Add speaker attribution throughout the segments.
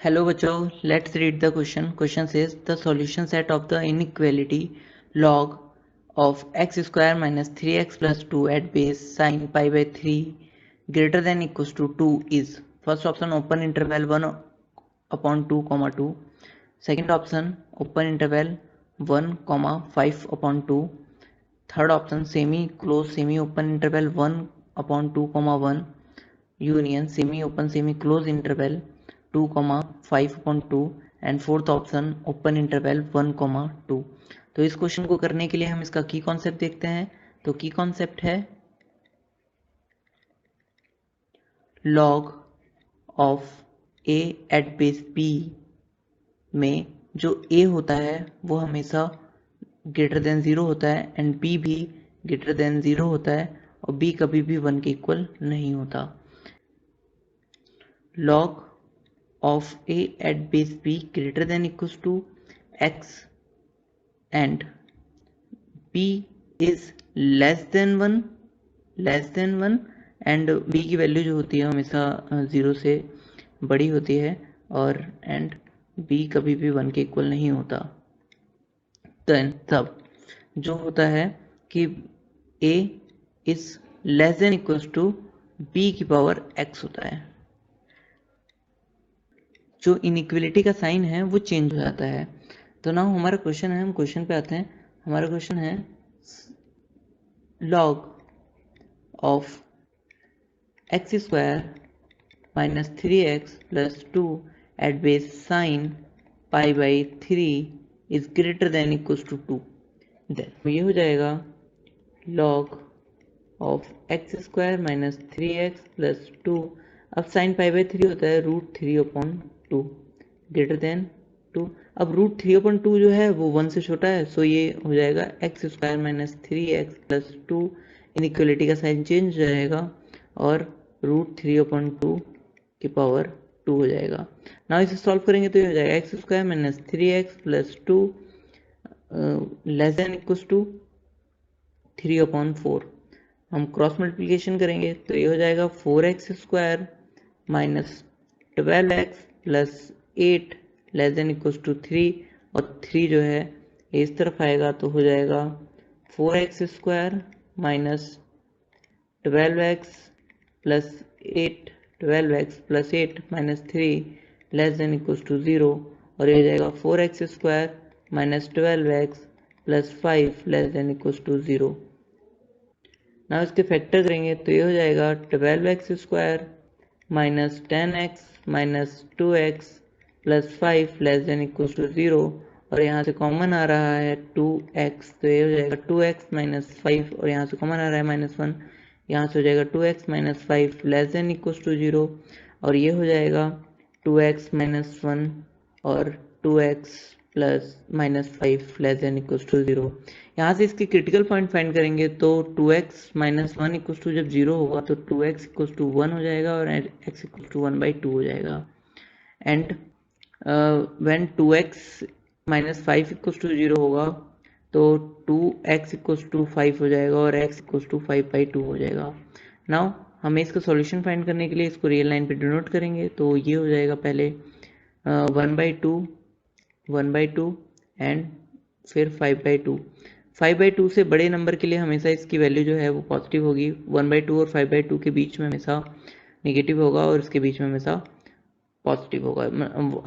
Speaker 1: Hello बच्चों, let's read the question. Question says the solution set of the inequality log of x square minus 3x plus 2 at base sin pi by 3 greater than equals to 2 is first option open interval 1 upon 2 comma 2, second option open interval 1 comma 5 upon 2, third option semi close semi open interval 1 upon 2 comma 1 union semi open semi close interval 2 comma 5 upon 2 and fourth option open interval 1 comma 2। तो इस question को करने के लिए हम इसका की concept देखते हैं। तो की कॉन्सेप्ट है log of a at base b में जो a होता है वो हमेशा ग्रेटर देन 0 होता है एंड b भी ग्रेटर देन 0 होता है और b कभी भी 1 के इक्वल नहीं होता। log of a at base b greater than equals to x and b is less than 1 and b की वैल्यू जो होती है हमेशा 0 से बड़ी होती है और एंड b कभी भी 1 के इक्वल नहीं होता। तब जो होता है कि a is less than equals to b की पावर x होता है, जो इनइक्वलिटी का साइन है वो चेंज हो जाता है। तो ना हमारा क्वेश्चन है, हम क्वेश्चन पे आते हैं। हमारा क्वेश्चन है log of x square minus 3x plus 2 at base sine pi by 3 is greater than equals to 2। Then ये हो जाएगा log of x square minus 3x plus 2, अब साइन पाई बाई 3 होता है √3/2 ग्रेटर देन 2। अब √3/2 जो है वो 1 से छोटा है, सो ये हो जाएगा x square minus 3x plus 2, inequality का साइन चेंज हो जाएगा और √3/2 की पावर 2 हो जाएगा। ना इसे सॉल्व करेंगे तो ये हो जाएगा x square minus 3x plus 2 less than equals to 3/4। हम क्रॉस मल्टीप्लिकेशन करेंगे तो ये हो जाएगा 4x square minus 12x plus 8 less than equals to 3, और 3 जो है इस तरफ आएगा तो हो जाएगा 4x square minus 12x plus 8 12x plus 8 minus 3 less than equals to 0, और ये हो जाएगा 4x square minus 12x plus 5 less than equals to 0। ना इसके फैक्टर करेंगे तो ये हो जाएगा 12x square minus 10x minus 2x plus 5 less than equals to 0, और यहाँ से कॉमन आ रहा है 2x, तो ये हो जाएगा 2x माइनस 5, और यहाँ से कॉमन आ रहा है -1, यहाँ से हो जाएगा 2x minus 5 less than equals to 0, और ये हो जाएगा 2x माइनस 1 और 2x plus -5 less than equals to 0। यहाँ से इसके क्रिटिकल पॉइंट फाइंड करेंगे तो 2x माइनस 1 इक्वल्स टू जब 0 होगा तो 2x इक्वल्स टू 1 हो जाएगा और x इक्वल्स टू 1/2 हो जाएगा। And when 2x minus 5 equals to 0 होगा तो 2x इक्वल्स टू 5 हो जाएगा और x इक्वल्स टू 5/2 हो जाएगा। नाउ हमें इसका सॉल्यूशन फाइंड करने के लिए इसको रियल लाइन पे डिनोट करेंगे, तो ये हो जाएगा पहले 1/2 एंड फिर 5/2। 5/2 से बड़े नंबर के लिए हमेशा इसकी वैल्यू जो है वो पॉजिटिव होगी। 1/2 और 5/2 के बीच में हमेशा नेगेटिव होगा और इसके बीच में हमेशा पॉजिटिव होगा।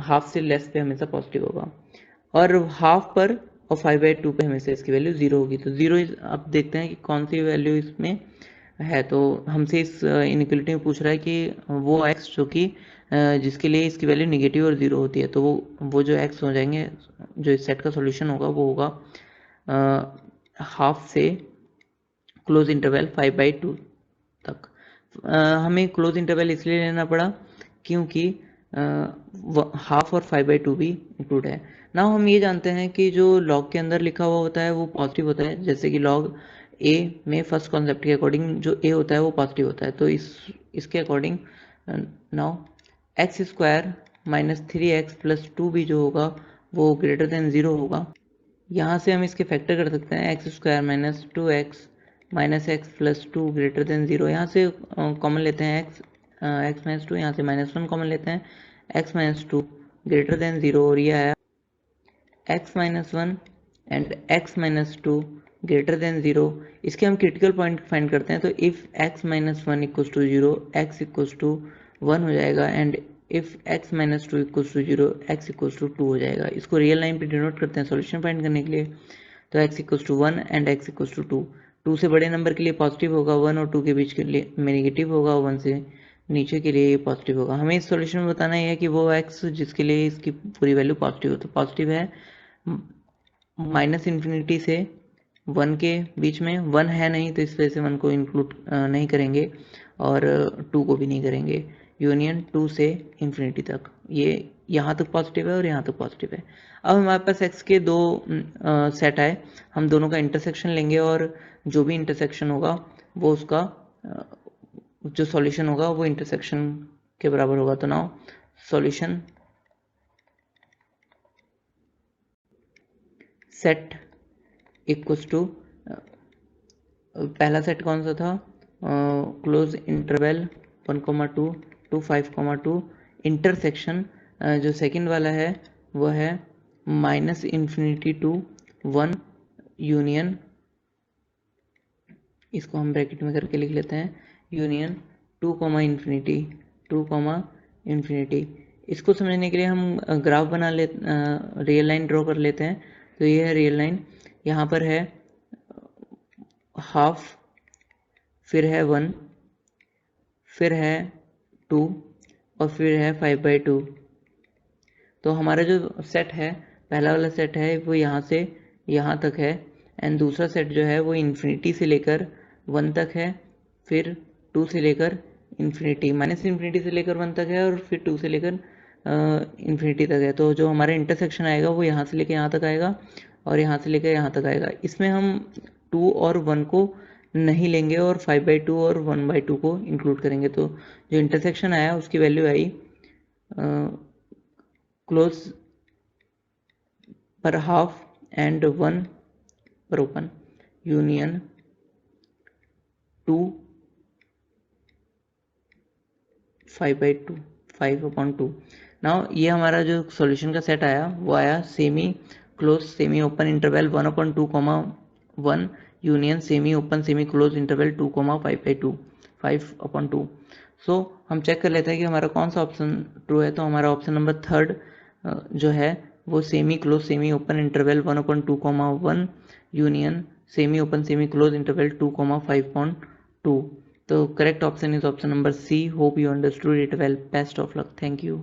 Speaker 1: हाफ से लेस पे हमेशा पॉजिटिव होगा और हाफ पर और 5/2 पे हमेशा इसकी वैल्यू 0 होगी। तो 0 अब देखते हैं कि कौन सी वैल्यू इसमें है। तो हमसे इस इनइक्वलिटी में पूछ रहा है कि वो x जो कि जिसके लिए इसकी वैल्यू नेगेटिव और 0 होती है, तो वो जो x हो जाएंगे, जो इस सेट का सॉल्यूशन होगा वो होगा हाफ से क्लोज इंटरवल 5/2 तक। हमें क्लोज इंटरवल इसलिए लेना पड़ा क्योंकि हाफ और 5/2 भी इंक्लूड है ना। हम ये जानते हैं कि जो लॉग के अंदर लिखा हुआ होता है वो पॉजिटिव होता है, जैसे कि लॉग ए में फर्स्ट कॉन्सेप्ट के अकॉर्डिंग जो ए होता है वो पॉजिटिव होता है। तो इसके according now x square minus 3x plus 2 भी जो होगा वो ग्रेटर देन 0 होगा। यहाँ से हम इसके फैक्टर कर सकते हैं x square minus 2x minus x plus 2 greater than 0। यहाँ से कॉमन लेते हैं एक्स माइनस 2, यहाँ से -1 कॉमन लेते हैं, x माइनस 2 ग्रेटर देन 0 और ये आया x minus 1 and x minus 2 greater than 0। इसके हम क्रिटिकल पॉइंट फाइंड करते हैं, तो if x minus 1 equals to 0 x equals to 1 हो जाएगा, and if x minus 2 equals to 0 x equals to 2 हो जाएगा। इसको रियल लाइन पे डिनोट करते हैं सॉल्यूशन फाइंड करने के लिए, तो x equals to 1 and x equals to 2। 2 से बड़े नंबर के लिए पॉजिटिव होगा, 1 और 2 के बीच के लिए में नेगेटिव होगा, 1 से नीचे के लिए ये पॉजिटिव होगा। हमें इस सॉल्यूशन में बताना है कि वो x जिसके लिए इसकी पूरी वैल्यू पॉजिटिव हो, तो पॉजिटिव है माइनस इन्फिनिटी से 1 के बीच में। 1 है नहीं तो इस वजह से 1 को इंक्लूड नहीं करेंगे और 2 को भी नहीं करेंगे। यूनियन 2 से इन्फिनिटी तक, ये यहाँ तक पॉजिटिव है और यहाँ तक पॉजिटिव है। अब हमारे पास x के दो सेट आए, हम दोनों का इंटरसेक्शन लेंगे और जो भी इंटरसेक्शन होगा वो उसका जो सॉल्यूशन होगा वो इंटरसेक्शन के बराबर होगा। तो now solution set equals to, पहला सेट कौन सा था, क्लोज इंटरवल 1,2 टू 5,2। इंटरसेक्शन जो सेकंड वाला है वो है माइनस इन्फिनिटी टू 1 यूनियन, इसको हम ब्रैकेट में करके लिख लेते हैं, यूनियन 2 इन्फिनिटी 2 इन्फिनिटी। इसको समझने के लिए हम ग्राफ बना ले, रियल लाइन ड्रॉ कर लेते हैं। तो ये है रियल लाइन, यहाँ पर है हाफ, फिर है 1, फिर है 2 और फिर है 5/2। तो हमारा जो सेट है, पहला वाला सेट है वो यहाँ से यहाँ तक है, एंड दूसरा सेट जो है वो इन्फिनिटी से लेकर 1 तक है, फिर 2 से लेकर इन्फिनिटी, माइनस इन्फिनिटी से लेकर 1 तक है और फिर 2 से लेकर इन्फिनिटी तक है। तो जो हमारा इंटरसेक्शन आएगा वो यहाँ से लेकर यहाँ तक आएगा और यहाँ से लेकर यहाँ तक आएगा। इसमें हम 2 और 1 को नहीं लेंगे और 5/2 और 1/2 को इंक्लूड करेंगे। तो जो इंटरसेक्शन आया उसकी वैल्यू आई क्लोज पर हाफ एंड 1 पर ओपन, यूनियन 2 5/2 5/2। नाउ ये हमारा जो सॉल्यूशन का सेट आया वो आया semi close semi open interval 1/2, 1 union semi open semi close interval 2, 5/2 5/2। सो हम चेक कर लेते हैं कि हमारा कौन सा ऑप्शन ट्रू है। तो हमारा ऑप्शन नंबर 3 जो है वो semi close semi open interval 1/2, 1 union semi open semi close interval 2, 5/2। तो correct option is option number C. Hope you understood it well. Best of luck. Thank you.